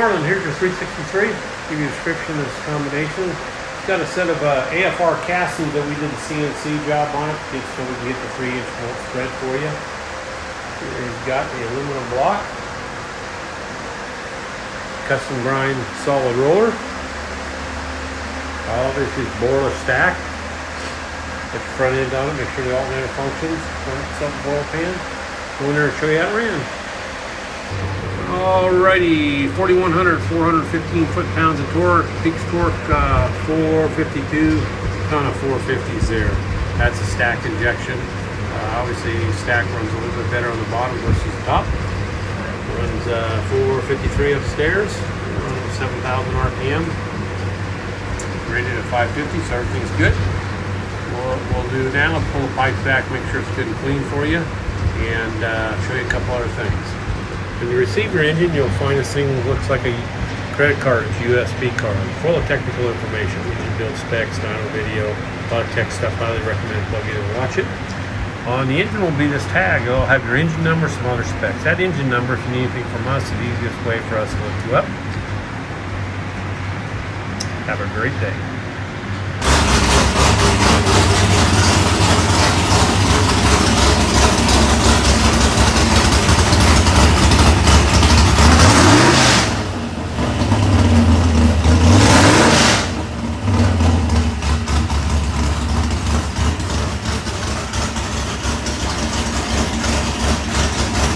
Marlin, here's your 363. Give you a description of this combination. It's got a set of AFR castings that we did the CNC job on it, just so we can get the 3-inch bolt thread for you. Here he's got the aluminum block, custom grind solid roller. All this is Borla stack. Put the front end on it, make sure the alternator functions. Front boil pan. Go in there and show you how it ran. Alrighty, 4,100, 415 foot-pounds of torque, peak torque 452, ton of 450s there. That's a stack injection. Obviously, stack runs a little bit better on the bottom versus the top. Runs 453 upstairs, runs 7,000 RPM. Rated at 550, so everything's good. What we'll do now is pull the pipe back, make sure it's good and clean for you, and show you a couple other things. When you receive your engine, you'll find this thing looks like a credit card, USB card, full of technical information. Engine build specs, dyno video, a lot of tech stuff. Highly recommend plug in and watch it. On the engine will be this tag. It'll have your engine number, some other specs. That engine number, if you need anything from us, is the easiest way for us to look you up. Have a great day.